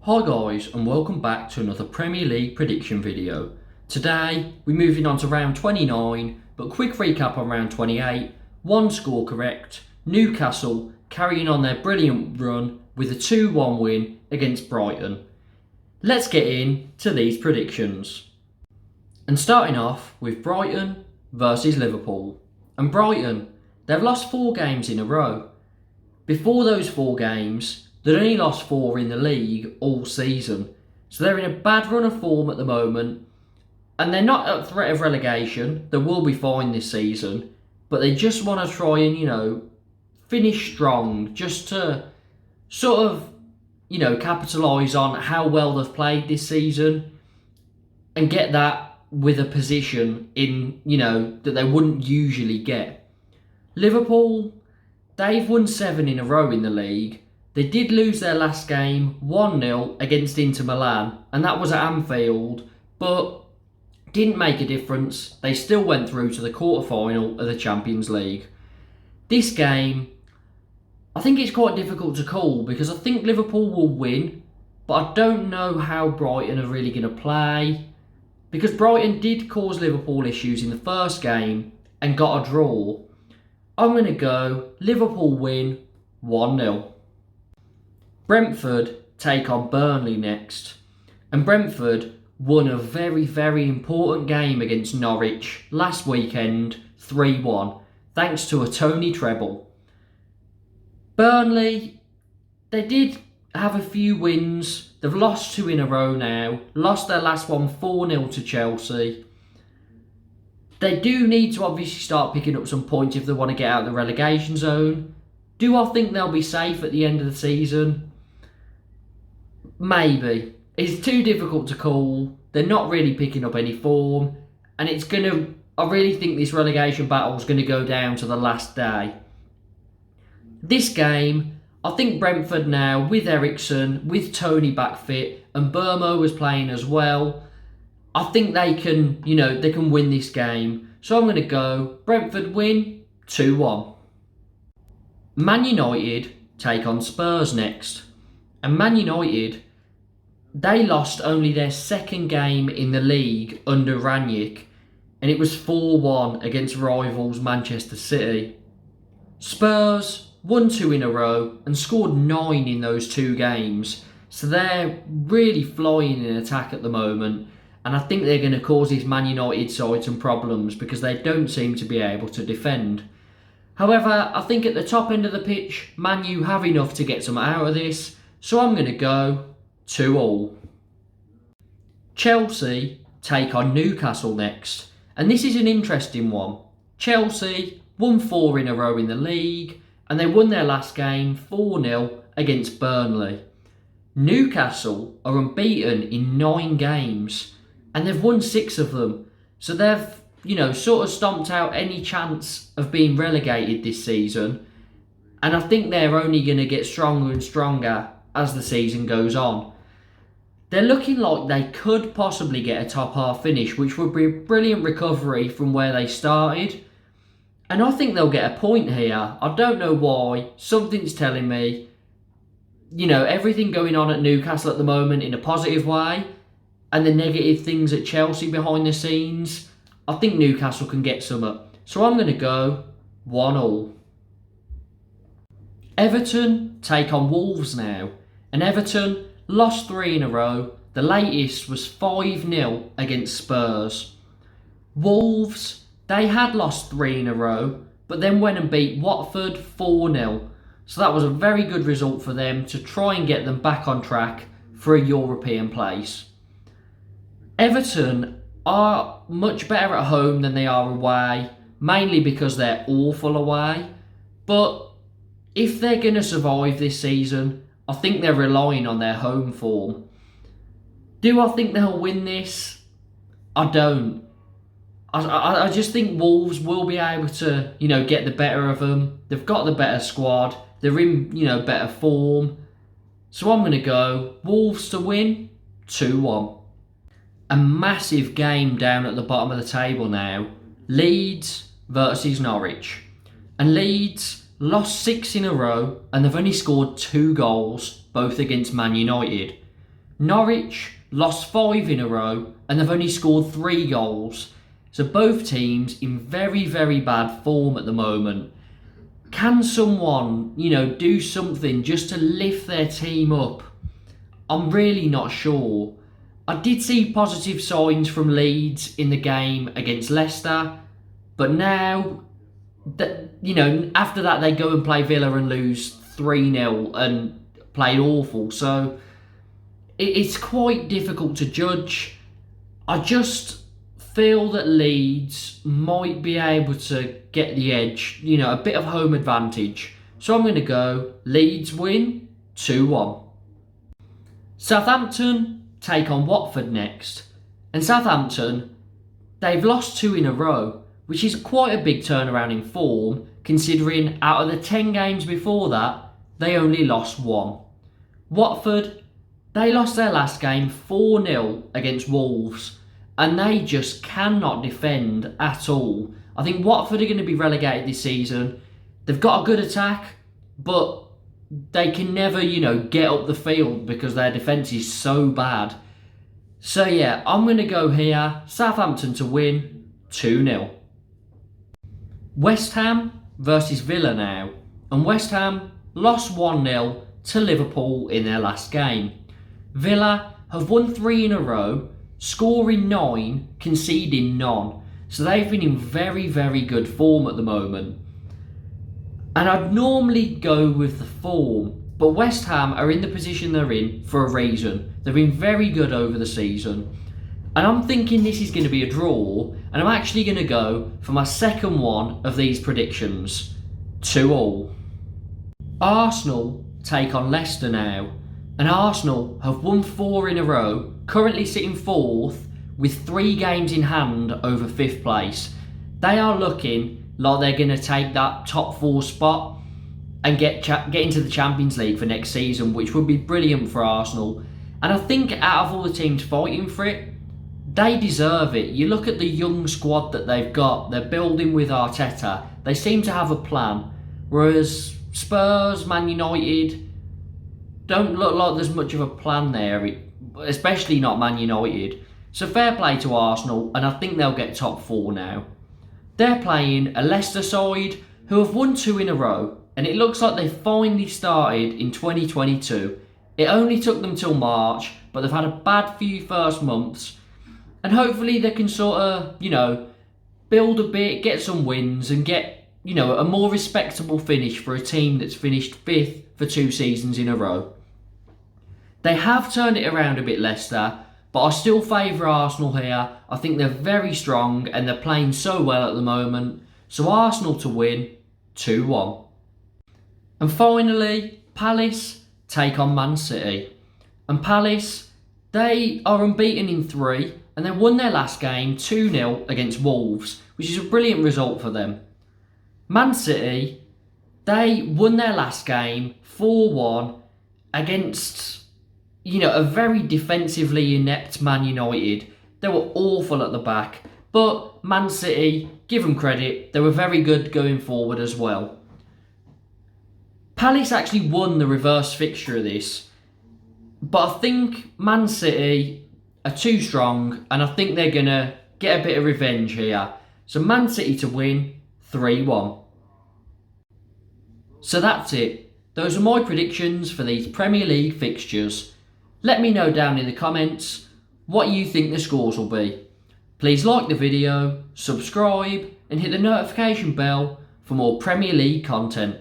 Hi guys, and welcome back to another Premier League prediction video. Today we're moving on to round 29, but quick recap on round 28. One score correct, Newcastle carrying on their brilliant run with a 2-1 win against Brighton. Let's get into these predictions. And starting off with Brighton versus Liverpool. And Brighton, they've lost 4 games in a row. Before those 4 games, they'd only lost 4 in the league all season. So they're in a bad run of form at the moment. And they're not at threat of relegation. They will be fine this season. But they just want to try and, finish strong. Just to sort of, capitalise on how well they've played this season. And get that with a position in, that they wouldn't usually get. Liverpool, they've won 7 in a row in the league. They did lose their last game 1-0 against Inter Milan, and that was at Anfield, but didn't make a difference. They still went through to the quarter-final of the Champions League. This game, I think it's quite difficult to call because I think Liverpool will win, but I don't know how Brighton are really going to play because Brighton did cause Liverpool issues in the first game and got a draw. I'm going to go Liverpool win 1-0. Brentford take on Burnley next. And Brentford won a very, very important game against Norwich last weekend, 3-1, thanks to a Tony treble. Burnley, they did have a few wins. They've lost 2 in a row now. Lost their last one 4-0 to Chelsea. They do need to obviously start picking up some points if they want to get out of the relegation zone. Do I think they'll be safe at the end of the season? Maybe. It's too difficult to call. They're not really picking up any form. And I really think this relegation battle is going to go down to the last day. This game, I think Brentford now, with Ericsson, with Tony back fit, and Burmo was playing as well, I think they can, they can win this game. So I'm going to go Brentford win 2-1. Man United take on Spurs next. And Man United, they lost only their second game in the league under Rangnick, and it was 4-1 against rivals Manchester City. Spurs won 2 in a row and scored 9 in those 2 games, so they're really flying in attack at the moment, and I think they're going to cause this Man United side some problems because they don't seem to be able to defend. However, I think at the top end of the pitch, Man U have enough to get some out of this, so I'm going to go 2-2. Chelsea take on Newcastle next, and this is an interesting one. Chelsea won 4 in a row in the league, and they won their last game 4-0 against Burnley. Newcastle are unbeaten in 9 games, and they've won 6 of them, so they've sort of stomped out any chance of being relegated this season, and I think they're only going to get stronger and stronger as the season goes on. They're looking like they could possibly get a top half finish, which would be a brilliant recovery from where they started. And I think they'll get a point here. I don't know why. Something's telling me, everything going on at Newcastle at the moment in a positive way, and the negative things at Chelsea behind the scenes, I think Newcastle can get some up. So I'm going to go 1-1. Everton take on Wolves now. And Everton lost 3 in a row. The latest was 5-0 against Spurs. Wolves, they had lost 3 in a row, but then went and beat Watford 4-0. So that was a very good result for them to try and get them back on track for a European place. Everton are much better at home than they are away, mainly because they're awful away. But if they're going to survive this season, I think they're relying on their home form. Do I think they'll win this? I don't. I just think Wolves will be able to, get the better of them. They've got the better squad. They're in, better form. So I'm going to go Wolves to win 2-1. A massive game down at the bottom of the table now. Leeds versus Norwich. And Leeds lost 6 in a row, and they've only scored 2 goals, both against Man United. Norwich lost 5 in a row and they've only scored 3 goals. So both teams in very, very bad form at the moment. Can someone, do something just to lift their team up? I'm really not sure. I did see positive signs from Leeds in the game against Leicester, but now, after that they go and play Villa and lose 3-0 and played awful. So it's quite difficult to judge. I just feel that Leeds might be able to get the edge, a bit of home advantage. So I'm going to go Leeds win 2-1. Southampton take on Watford next. And Southampton, they've lost 2 in a row, which is quite a big turnaround in form, considering out of the 10 games before that, they only lost 1. Watford, they lost their last game 4-0 against Wolves, and they just cannot defend at all. I think Watford are going to be relegated this season. They've got a good attack, but they can never, get up the field because their defence is so bad. So yeah, I'm going to go here, Southampton to win 2-0. West Ham versus Villa now. And West Ham lost 1-0 to Liverpool in their last game. Villa have won 3 in a row, scoring 9, conceding none. So they've been in very, very good form at the moment. And I'd normally go with the form, but West Ham are in the position they're in for a reason. They've been very good over the season. And I'm thinking this is going to be a draw, and I'm actually going to go for my second one of these predictions, 2-2. Arsenal take on Leicester now, and Arsenal have won 4 in a row, currently sitting 4th with 3 games in hand over 5th place. They are looking like they're going to take that top 4 spot and get into the Champions League for next season, which would be brilliant for Arsenal. And I think out of all the teams fighting for it, they deserve it. You look at the young squad that they've got, they're building with Arteta. They seem to have a plan, whereas Spurs, Man United don't look like there's much of a plan there, especially not Man United. So fair play to Arsenal, and I think they'll get top 4 now. They're playing a Leicester side who have won 2 in a row, and it looks like they finally started in 2022. It only took them till March, but they've had a bad few first months, and hopefully they can sort of, build a bit, get some wins, and get, a more respectable finish for a team that's finished 5th for 2 seasons in a row. They have turned it around a bit, Leicester, but I still favour Arsenal here. I think they're very strong and they're playing so well at the moment. So Arsenal to win 2-1. And finally, Palace take on Man City. And Palace, they are unbeaten in 3 and they won their last game 2-0 against Wolves, which is a brilliant result for them. Man City, they won their last game 4-1 against a very defensively inept Man United. They were awful at the back, but Man City, give them credit, they were very good going forward as well. Palace actually won the reverse fixture of this, but I think Man City are too strong, and I think they're going to get a bit of revenge here. So Man City to win 3-1. So that's it. Those are my predictions for these Premier League fixtures. Let me know down in the comments what you think the scores will be. Please like the video, subscribe and hit the notification bell for more Premier League content.